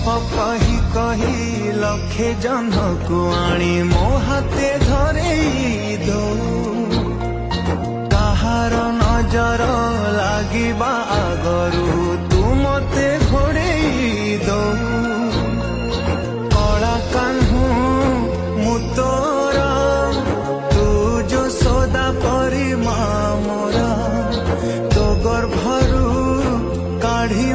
कही कही लक्षे जन को आनी मो हाथे धरे दो कहार नजर लागिबा आगरू तू मते घोड़े दो कला कान्हू मु तोरा तू जो सदा परी मामरा तो गर्भरू काढ़ी